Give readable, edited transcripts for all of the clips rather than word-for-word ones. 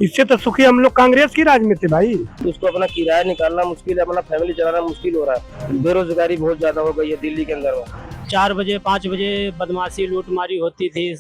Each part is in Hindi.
इससे तो सुखी हम लोग कांग्रेस की राज में थे भाई। उसको अपना किराया निकालना मुश्किल है, अपना फैमिली चलाना मुश्किल हो रहा है। बेरोजगारी बहुत ज्यादा हो गई है दिल्ली के अंदर में। 4 बजे 5 बजे बदमाशी लूटमारी होती थी,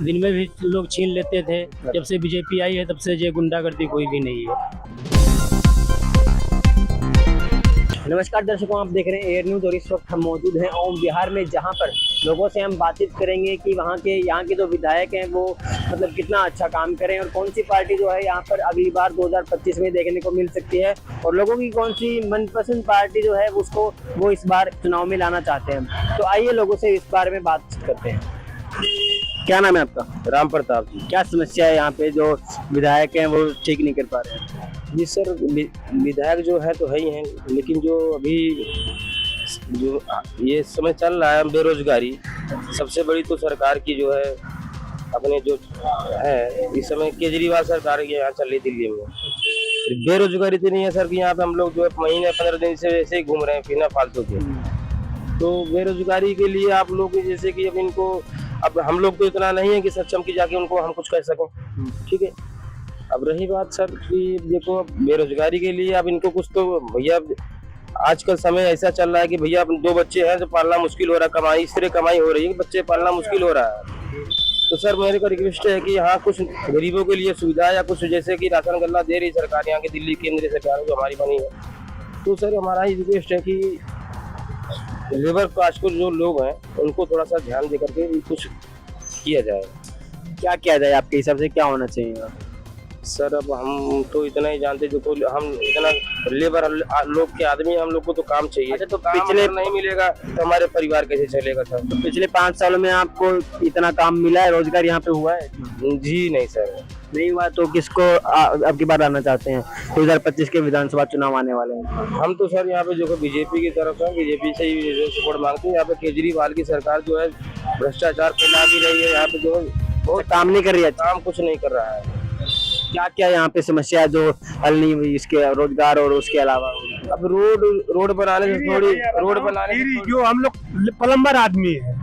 दिन में भी लोग छीन लेते थे। जब से बीजेपी आई है तब से ये गुंडागर्दी कोई भी नहीं है। नमस्कार दर्शकों, आप देख रहे हैं एयर न्यूज और इस वक्त हम मौजूद हैं ओम बिहार में, जहां पर लोगों से हम बातचीत करेंगे कि यहाँ के जो विधायक हैं वो मतलब कितना अच्छा काम करें और कौन सी पार्टी जो है यहाँ पर अगली बार 2025 में देखने को मिल सकती है और लोगों की कौन सी मनपसंद पार्टी जो है उसको वो इस बार चुनाव में लाना चाहते हैं। तो आइए लोगों से इस बारे में बातचीत करते हैं। क्या नाम है आपका? राम प्रताप जी। क्या समस्या है यहाँ पे जो विधायक हैं वो ठीक नहीं कर पा रहे हैं? जी सर, विधायक जो है तो है ही है, लेकिन जो अभी जो ये समय चल रहा है बेरोजगारी, सबसे बड़ी तो सरकार की जो है अपने जो है इस समय केजरीवाल सरकार यहाँ चल रही दिल्ली में। बेरोजगारी तो नहीं है सर कि यहाँ पे हम लोग जो है महीने 15 दिन से वैसे ही घूम रहे हैं बिना फालतू के। तो बेरोजगारी के लिए आप लोग जैसे कि अब हम लोग तो इतना नहीं है कि सक्षम की जाके उनको हम कुछ कह सकें, ठीक है। अब रही बात सर कि देखो अब बेरोजगारी के लिए अब इनको कुछ तो भैया आजकल समय ऐसा चल रहा है कि भैया 2 बच्चे हैं तो पालना मुश्किल हो रहा है, कमाई इस तरह कमाई हो रही है कि बच्चे पालना मुश्किल हो रहा है। तो सर मेरे को रिक्वेस्ट है कि यहाँ कुछ गरीबों के लिए सुविधा या कुछ जैसे कि राशन गल्ला दे रही सरकार यहाँ की दिल्ली केंद्रीय सरकार जो हमारी बनी है, तो सर हमारा ही रिक्वेस्ट है कि लेबर कास्ट को जो लोग हैं उनको थोड़ा सा ध्यान दे करके कुछ किया जाए। क्या किया जाए आपके हिसाब से, क्या होना चाहिए? सर अब हम तो इतना ही जानते जो हम इतना लेबर लोग के आदमी, हम लोग को तो काम चाहिए। अच्छा, तो पिछले नहीं मिलेगा तो हमारे परिवार कैसे चलेगा सर? तो पिछले 5 सालों में आपको इतना काम मिला है, रोजगार यहाँ पे हुआ है? जी नहीं सर, नहीं हुआ। तो किसको अब की बार आना चाहते हैं? 2025 के विधानसभा चुनाव आने वाले हैं। हम तो सर यहाँ पे जो बीजेपी की तरफ है, बीजेपी से ही सपोर्ट मांगते हैं। यहाँ पे केजरीवाल की सरकार जो है भ्रष्टाचार फैला भी रही है, यहाँ पे जो बहुत काम नहीं कर रही है, काम कुछ नहीं कर रहा है। क्या क्या यहाँ पे समस्या है जो हल नहीं हुई इसके रोजगार और उसके अलावा? अब रोड बनाने से जो हम लोग प्लम्बर आदमी है,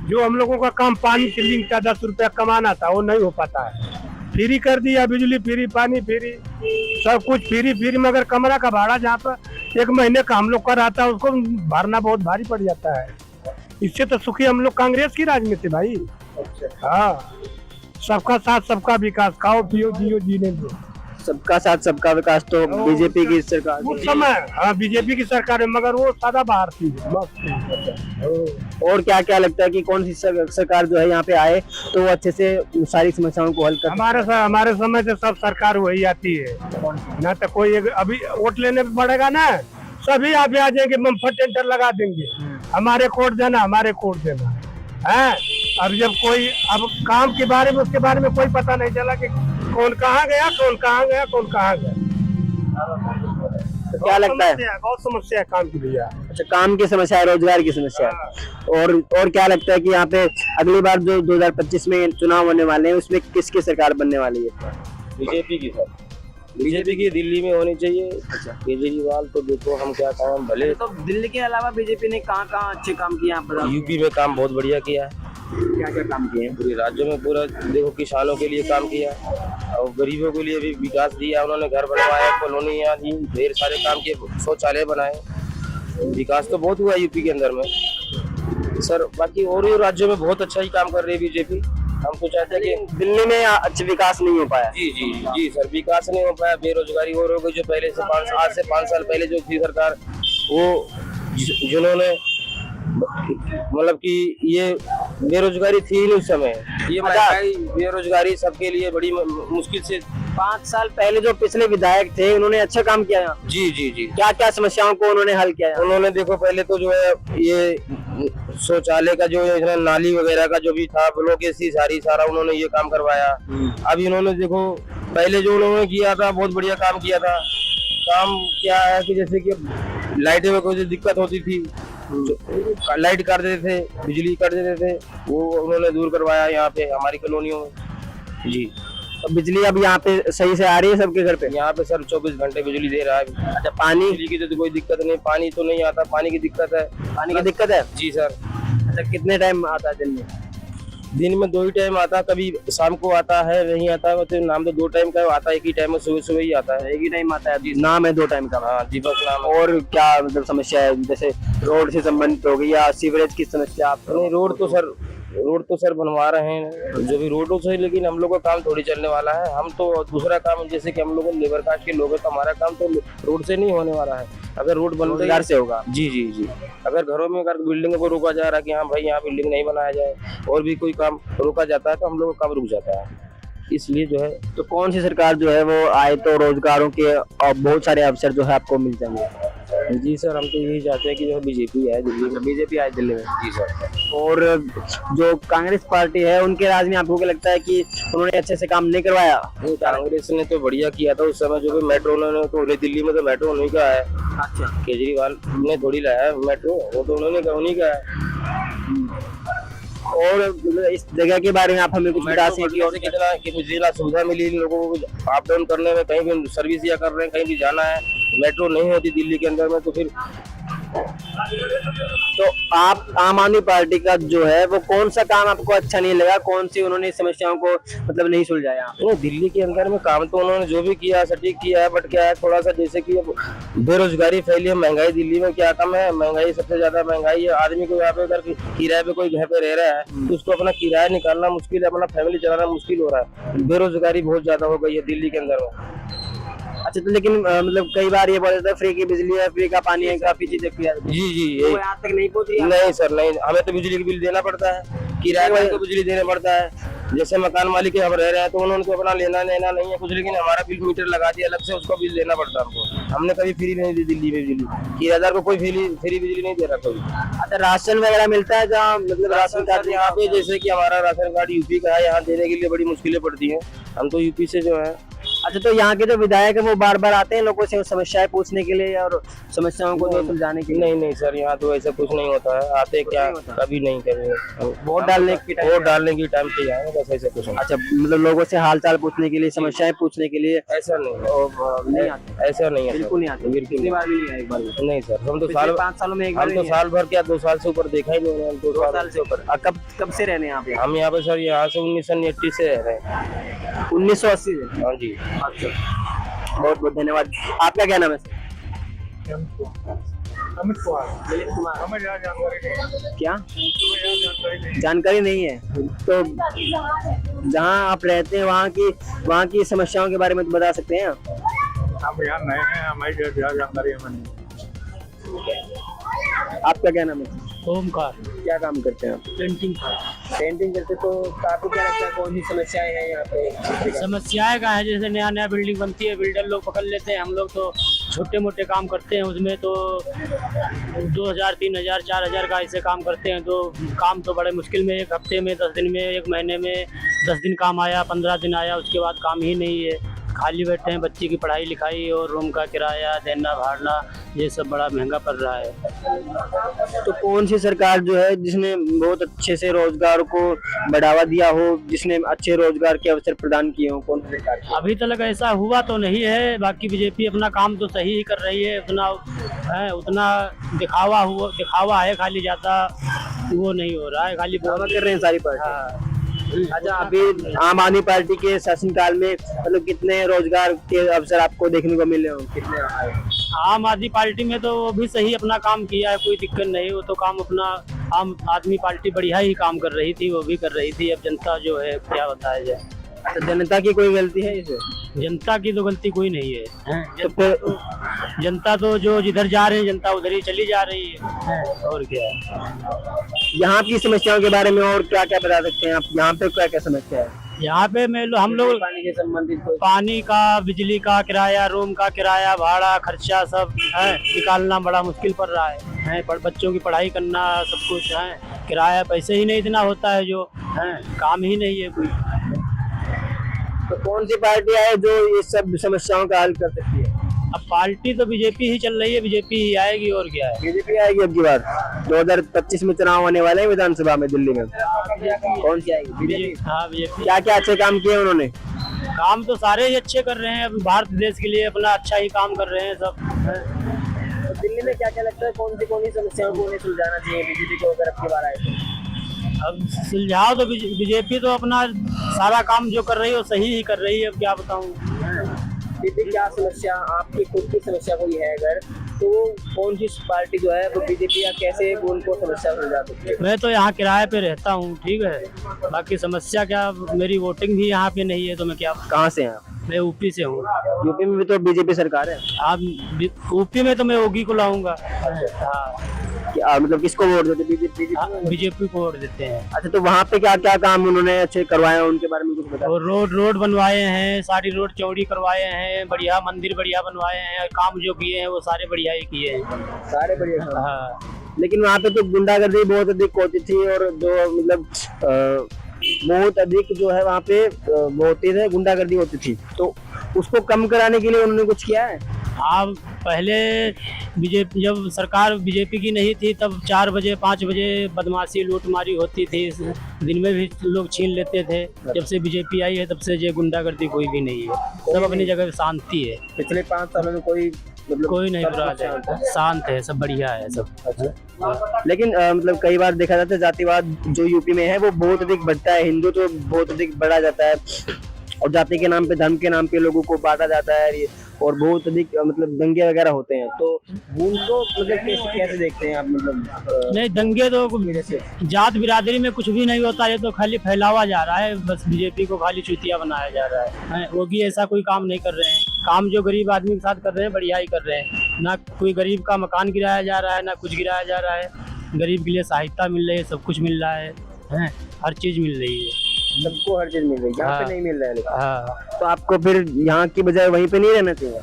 जो हम लोगों का काम पानी से लिंक का 10 रुपया कमाना था वो नहीं हो पाता है। फ्री कर दिया, बिजली फ्री, पानी फ्री, सब कुछ फ्री मगर कमरा का भाड़ा जहाँ पर 1 महीने का हम लोग का रहता है उसको भरना बहुत भारी पड़ जाता है। इससे तो सुखी हम लोग कांग्रेस की राज में थे भाई। हाँ, सबका साथ सबका विकास, खाओ पियो जियो जीने दो। सबका साथ सबका विकास तो बीजेपी की सरकार उस समय, हाँ बीजेपी की सरकार है मगर वो सादा बाहर थी। और क्या क्या लगता है कि कौन सी सरकार जो है यहाँ पे आए तो वो अच्छे से सारी समस्याओं को हल कर? हमारे समय से सब सरकार वही आती है ना, तो कोई अभी वोट लेने पड़ेगा ना, सभी आप आ जाएंगे, बम्पर टेंडर लगा देंगे, हमारे कोड देना, हमारे कोड देना है। अब जब कोई अब काम के बारे में उसके बारे में कोई पता नहीं चला कि कौन कहाँ गया, कौन कहाँ गया, कौन कहाँ गया। तो क्या लगता है? बहुत समस्या है काम की भैया। अच्छा, काम की समस्या है, रोजगार की समस्या है। और क्या लगता है कि यहाँ पे अगली बार जो 2025 में चुनाव होने वाले हैं उसमें किसकी सरकार बनने वाली है? बीजेपी की सर, बीजेपी की दिल्ली में होनी चाहिए। अच्छा, केजरीवाल तो देखो हम क्या काम भले। तो दिल्ली के अलावा बीजेपी ने कहाँ अच्छे काम किए यहाँ पर? यूपी में काम बहुत बढ़िया किया है। क्या क्या काम किए हैं? पूरे राज्य में पूरा देखो किसानों के लिए काम किया और गरीबों के लिए भी विकास दिया। उन्होंने घर बनवाया, कॉलोनियाँ दी, ढेर सारे काम किए, शौचालय बनाए। विकास तो बहुत हुआ यूपी के अंदर में सर। बाकी और राज्यों में बहुत अच्छा ही काम कर रही है बीजेपी। हम तो चाहते हैं कि दिल्ली में अच्छा विकास नहीं हो पाया। जी सर, विकास नहीं हो पाया। बेरोजगारी और हो गई। जो पहले से आज से 5 साल पहले जो थी सरकार, वो जिन्होंने मतलब कि ये बेरोजगारी थी ही नहीं उस समय। ये बेरोजगारी सबके लिए बड़ी मुश्किल से। 5 साल पहले जो पिछले विधायक थे उन्होंने अच्छा काम किया यहाँ। जी क्या क्या समस्याओं को उन्होंने हल किया? उन्होंने देखो पहले तो जो है ये शौचालय का जो नाली वगैरह का जो भी था ब्लॉक सारा उन्होंने ये काम करवाया। अब इन्होंने देखो पहले जो उन्होंने किया था बहुत बढ़िया काम किया था। काम क्या है कि जैसे कि लाइटें में कोई दिक्कत होती थी, लाइट काट देते थे, बिजली काट देते थे, वो उन्होंने दूर करवाया यहाँ पे हमारी कॉलोनियों में। जी, तो बिजली अब यहाँ पे सही से आ रही है सबके घर पे? यहाँ पे सर 24 घंटे बिजली दे रहा है। अच्छा, पानी? बिजली की तो कोई दिक्कत नहीं, पानी तो नहीं आता, पानी की दिक्कत है। पानी की दिक्कत है? जी सर। अच्छा, कितने टाइम आता है दिन में? दिन में 2 ही टाइम आता है, कभी शाम को आता है, नहीं आता है, मतलब नाम तो 2 टाइम का आता है, एक ही टाइम में सुबह सुबह ही आता है। एक ही टाइम आता है, नाम है 2 टाइम का। हाँ जी, बस नाम है। और क्या मतलब समस्या है, जैसे रोड से संबंधित हो गई या सीवरेज की समस्या आप? नहीं, रोड तो सर बनवा रहे हैं जो भी रोडों से, लेकिन हम लोग का काम थोड़ी चलने वाला है। हम तो दूसरा काम, जैसे कि हम लोग लेबर कास्ट के लोग हैं, तो हमारा काम तो रोड से नहीं होने वाला है। अगर रोड बनते रोजगार से होगा। जी जी जी। अगर घरों में अगर बिल्डिंग को रोका जा रहा है कि हाँ भाई यहाँ बिल्डिंग नहीं बनाया जाए, और भी कोई काम रोका जाता है, तो हम लोग का काम रुक जाता है। इसलिए जो है, तो कौन सी सरकार जो है वो आए तो रोजगारों के और बहुत सारे अवसर जो है आपको मिल जाएंगे? जी सर, हम तो यही चाहते हैं कि जो बीजेपी है दिल्ली में। बीजेपी आए दिल्ली में। जी सर। और जो कांग्रेस पार्टी है उनके राज में आपको क्या लगता है कि उन्होंने अच्छे से काम नहीं करवाया? कांग्रेस ने तो बढ़िया किया था उस समय, जो भी मेट्रो उन्होंने, तो दिल्ली में तो मेट्रो उन्हीं का है। अच्छा, केजरीवाल ने थोड़ी लाया है मेट्रो, वो तो उन्हीं का है। और इस जगह के बारे में आप हमें कुछ बता सकें कि और कितना कि मुझे सुविधा मिली इन लोगों को अप डाउन करने में, कहीं भी सर्विस या कर रहे हैं, कहीं भी जाना है, मेट्रो नहीं होती दिल्ली के अंदर में, तो फिर तो आप आम आदमी पार्टी का जो है वो कौन सा काम आपको अच्छा नहीं लगा, कौन सी उन्होंने समस्याओं को मतलब नहीं सुलझाया? तो दिल्ली के अंदर में काम तो उन्होंने जो भी किया सटीक किया है, बट क्या है थोड़ा सा, जैसे कि अब बेरोजगारी फैली है, महंगाई दिल्ली में क्या कम है, महंगाई सबसे ज्यादा महंगाई है। आदमी को यहाँ पे अगर किराए पे कोई घर पे रह रहा है तो उसको अपना किराया निकालना मुश्किल है, अपना फैमिली चलाना मुश्किल हो रहा है। बेरोजगारी बहुत ज्यादा हो गई है दिल्ली के अंदर में। अच्छा, तो लेकिन मतलब कई बार ये बोला जाता है फ्री की बिजली है, फ्री का पानी है, काफी चीजें किया जी जी, वो आज तक नहीं पहुंची? नहीं सर, नहीं, हमें तो बिजली का बिल देना पड़ता है, किराए को बिजली देना पड़ता है। जैसे मकान मालिक हम रह रहे हैं तो उन्होंने तो अपना लेना नहीं है कुछ, लेकिन हमारा बिल मीटर लगा दिया अलग से, उसको बिल देना पड़ता है हमको। हमने कभी फ्री नहीं दी दिल्ली में बिजली, किराएदार को कोई फ्री बिजली नहीं दे रहा कोई। अच्छा, राशन वगैरह मिलता है जहाँ मतलब राशन कार्ड? यहाँ पे जैसे कि हमारा राशन कार्ड यूपी का है, यहाँ देने के लिए बड़ी मुश्किलें पड़ती हैं, हम तो यूपी से जो है। अच्छा, तो यहाँ के जो विधायक है वो बार बार आते हैं लोगों से समस्याएं पूछने के लिए और समस्याओं को जो सुलझाने के लिए? नहीं सर, यहाँ तो ऐसा कुछ नहीं होता है। आते क्या, कभी नहीं करेंगे। वोट डालने के टाइम पे आए, बस ऐसा कुछ नहीं। अच्छा, मतलब लोगों से हाल चाल पूछने के लिए, समस्याएं पूछने के लिए ऐसा नहीं आते? ऐसा नहीं है, बिल्कुल नहीं आते? बिल्कुल बार भी नहीं आए? एक बार भी नहीं सर, हम तो पिछले 5 सालों में एक बार हम तो साल भर क्या 2 साल से ऊपर देखा ही नहीं है। 2 साल से ऊपर? कब से रहने यहाँ पे? हम यहाँ पे सर यहाँ से 1980 से रह रहे हैं। 1980 से? हाँ जी। अच्छा, बहुत बहुत धन्यवाद। आपका क्या नाम है? अमित कुमार। कुमार। हमें यहाँ जानकारी नहीं। क्या जानकारी नहीं। जानकारी नहीं है? तो जहाँ आप रहते हैं वहाँ की समस्याओं के बारे में तो बता सकते हैं आप? हम यहाँ नए हैं, हमारी जानकारी हमें नहीं। आपका क्या नाम है? ओमकार। क्या काम करते हैं आप? पेंटिंग का। पेंटिंग करते, तो आपको क्या लगता है कौन सी समस्याएं हैं यहाँ पे? समस्याएं का है, जैसे नया बिल्डिंग बनती है, बिल्डर लोग पकड़ लेते हैं, हम लोग तो छोटे मोटे काम करते हैं, उसमें तो 2000 3000 4000 का ऐसे काम करते हैं, तो काम तो बड़े मुश्किल में, 1 हफ्ते में, 10 दिन में, 1 महीने में 10 दिन काम आया, 15 दिन आया, उसके बाद काम ही नहीं है, खाली बैठे हैं। बच्चे की पढ़ाई लिखाई और रूम का किराया देना भाड़ना, ये सब बड़ा महंगा पड़ रहा है। तो कौन सी सरकार जो है जिसने बहुत अच्छे से रोजगार को बढ़ावा दिया हो, जिसने अच्छे रोजगार के अवसर प्रदान किए हो, कौन सी सरकार? अभी तक ऐसा हुआ तो नहीं है, बाकी बीजेपी अपना काम तो सही ही कर रही है, उतना दिखावा है, खाली ज्यादा वो नहीं हो रहा है, खाली दावा कर रहे हैं सारी पार्टी। अच्छा, अभी आम आदमी पार्टी के शासनकाल में मतलब कितने रोजगार के अवसर आपको देखने को मिले हो? कितने? आम आदमी पार्टी में तो वो भी सही अपना काम किया है, कोई दिक्कत नहीं, वो तो काम अपना आम आदमी पार्टी बढ़िया ही काम कर रही थी, वो भी कर रही थी। अब जनता जो है क्या बताया जाए। तो जनता की कोई गलती है इसे? जनता की तो गलती कोई नहीं है, तो फिर जनता तो जो जिधर जा रहे हैं जनता उधर ही चली जा रही है, और क्या है। यहाँ की समस्याओं के बारे में और क्या क्या बता सकते हैं आप? यहाँ पे क्या क्या समस्या है? यहाँ पे हम लोग पानी के संबंधित पानी का, बिजली का किराया, रूम का किराया, भाड़ा, खर्चा सब है, निकालना बड़ा मुश्किल पड़ रहा है, पर बच्चों की पढ़ाई करना, सब कुछ है, किराया पैसे ही नहीं इतना होता है, जो है काम ही नहीं है कोई। तो कौन सी पार्टी है जो ये सब समस्याओं का हल कर सकती है? अब पार्टी तो बीजेपी ही चल रही है, बीजेपी ही आएगी, और क्या है। बीजेपी आएगी अब की बार? 2025 में चुनाव होने वाले हैं विधानसभा में दिल्ली में, कौन सी आएगी? बीजेपी। हाँ, बीजेपी। क्या क्या अच्छे काम किए उन्होंने? काम तो सारे ही अच्छे कर रहे हैं, अभी भारत देश के लिए अपना अच्छा ही काम कर रहे हैं सब। तो दिल्ली में क्या क्या लगता है कौन सी समस्याओं को उन्हें सुलझाना चाहिए बीजेपी को अगर अब की बार आए? अब सुलझाओ तो बीजेपी तो अपना सारा काम जो कर रही है वो सही ही कर रही है, अब क्या बताऊं। फिर भी क्या समस्या, आपकी खुद की समस्या कोई है अगर, तो कौन सी पार्टी जो है वो बीजेपी या कैसे वो उनको समस्या सुलझा सकती है? मैं तो यहाँ किराए पे रहता हूँ, ठीक है। बाकी समस्या क्या, मेरी वोटिंग भी यहाँ पे नहीं है, तो मैं क्या। कहाँ से हैं आप? मैं यूपी से हूँ। यूपी में भी तो बीजेपी सरकार है। आप यूपी में तो मैं योगी को लाऊंगा। हाँ, मतलब किसको वोट देते? बीजेपी? बीजेपी को वोट देते हैं। अच्छा, तो वहाँ पे क्या क्या काम उन्होंने अच्छे करवाए हैं, उनके बारे में कुछ बताओ। और रोड बनवाए हैं, सारी रोड चौड़ी करवाए हैं, बढ़िया मंदिर बढ़िया बनवाए हैं, काम जो किए हैं वो सारे बढ़िया ही किए हैं, सारे बढ़िया। हाँ। लेकिन वहाँ पे तो गुंडागर्दी बहुत अधिक होती थी, और जो मतलब बहुत अधिक जो है वहाँ पे बहुत ही गुंडागर्दी होती थी, तो उसको कम कराने के लिए उन्होंने कुछ किया है? आप पहले बीजेपी, जब सरकार बीजेपी की नहीं थी तब 4 बजे 5 बजे बदमाशी लूटमारी होती थी, दिन में भी लोग छीन लेते थे। जब से बीजेपी आई है तब से ये गुंडागर्दी कोई भी नहीं है, सब अपनी जगह पे शांति है। पिछले 5 सालों में कोई मतलब कोई नहीं बुरा है, शांत है, सब बढ़िया है सब। अच्छा। लेकिन मतलब कई बार देखा जाता है जातिवाद जो यूपी में है वो बहुत अधिक बढ़ता है, हिंदू तो बहुत अधिक बढ़ा जाता है, और जाति के नाम पे, धर्म के नाम पे लोगों को बांटा जाता है, और बहुत अधिक मतलब दंगे वगैरह होते हैं, तो उनको मतलब कैसे देखते हैं आप? मतलब नहीं, दंगे तो जात बिरादरी में कुछ भी नहीं होता, ये तो खाली फैलावा जा रहा है, बस बीजेपी को खाली चूतिया बनाया जा रहा है। वो भी ऐसा कोई काम नहीं कर रहे हैं, काम जो गरीब आदमी के साथ कर रहे हैं बढ़िया ही कर रहे हैं। ना कोई गरीब का मकान गिराया जा रहा है, ना कुछ गिराया जा रहा है। गरीब के लिए सहायता मिल रही है, सब कुछ मिल रहा है, हर चीज मिल रही है, सबको हर चीज मिल रही है, यहाँ पे नहीं मिल रहा है लेकिन। हाँ। तो आपको फिर यहाँ की बजाय वहीं पे नहीं रहना चाहिए?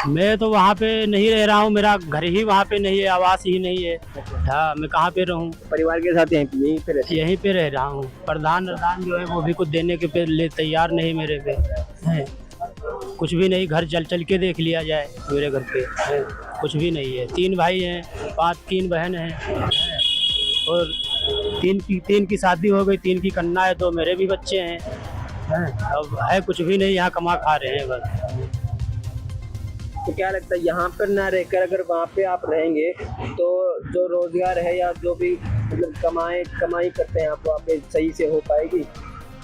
मैं तो वहाँ पे नहीं रह रहा हूँ, मेरा घर ही वहाँ पे नहीं है, आवास ही नहीं है। हाँ, मैं कहाँ पे रहूँ? परिवार के साथ यहीं पे रह रहा हूँ। प्रधान जो है वो भी कुछ देने के लिए तैयार नहीं मेरे पे है, कुछ भी नहीं। घर चल के देख लिया जाए, मेरे घर पे कुछ भी नहीं है। 3 भाई हैं, 3 बहन हैं, और 3 की शादी हो गई, 3 की कन्या है, 2 मेरे भी बच्चे हैं। अब है कुछ भी नहीं, यहाँ कमा खा रहे हैं बस। तो क्या लगता है यहाँ पर ना रहकर अगर वहाँ पे आप रहेंगे तो जो रोजगार है या जो भी मतलब कमाई करते हैं आप वहाँ पे सही से हो पाएगी?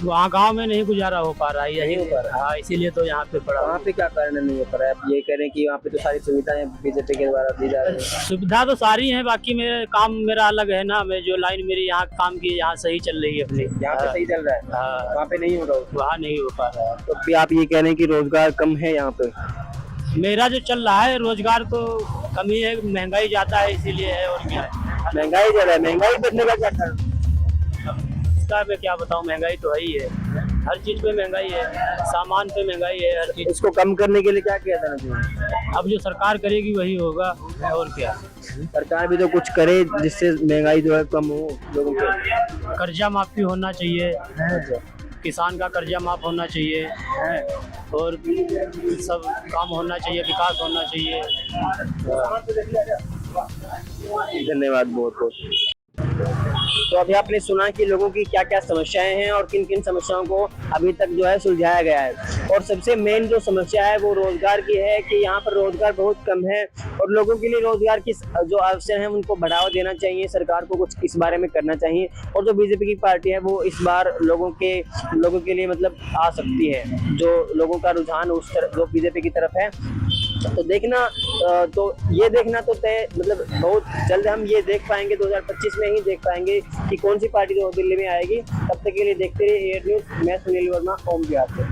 वहाँ गांव में नहीं गुजारा हो पा रहा है, यही हो पा रहा है। हाँ, इसीलिए तो यहाँ पे पड़ा। वहाँ पे क्या कारण नहीं हो पा रहा है? आप ये कह रहे हैं कि वहाँ पे तो सारी सुविधाएं बीजेपी के द्वारा दी जा रही है। सुविधा तो सारी है, बाकी मेरा अलग है ना। मैं जो लाइन मेरी यहाँ काम की यहाँ सही चल रही है अपनी, यहाँ पे सही चल रहा है। हाँ, वहाँ पे नहीं हो रहा, वहाँ नहीं हो पा रहा है। तो फिर आप ये कह रहे हैं कि रोजगार कम है यहाँ पे? मेरा जो चल रहा है रोजगार तो कम ही है, महंगाई ज्यादा है इसीलिए है, और क्या है। महंगाई ज्यादा है, महंगाई बढ़ने का क्या कारण? इसका मैं क्या बताऊँ, महंगाई तो है ही है, हर चीज पे महंगाई है, सामान पे महंगाई है, हर चीज। इसको कम करने के लिए क्या किया जाना चाहिए? अब जो सरकार करेगी वही होगा, और क्या। सरकार भी तो कुछ करे जिससे महंगाई जो है कम हो लोगों को। कर्जा माफी होना चाहिए, किसान का कर्जा माफ होना चाहिए, और सब काम होना चाहिए, विकास होना चाहिए। धन्यवाद बहुत बहुत। तो अभी आपने सुना कि लोगों की क्या क्या समस्याएं हैं और किन किन समस्याओं को अभी तक जो है सुलझाया गया है। और सबसे मेन जो समस्या है वो रोजगार की है कि यहाँ पर रोजगार बहुत कम है, और लोगों के लिए रोजगार की जो अवसर हैं उनको बढ़ावा देना चाहिए, सरकार को कुछ इस बारे में करना चाहिए। और जो बीजेपी की पार्टी है वो इस बार लोगों के लिए मतलब आ सकती है, जो लोगों का रुझान उस तरफ जो बीजेपी की तरफ है। तो ये देखना तो तय मतलब बहुत जल्द हम ये देख पाएंगे, 2025 में ही देख पाएंगे कि कौन सी पार्टी जो दिल्ली में आएगी। तब तक के लिए देखते रहिए एयर न्यूज़। मैं सुनील वर्मा, ओम बिहार से।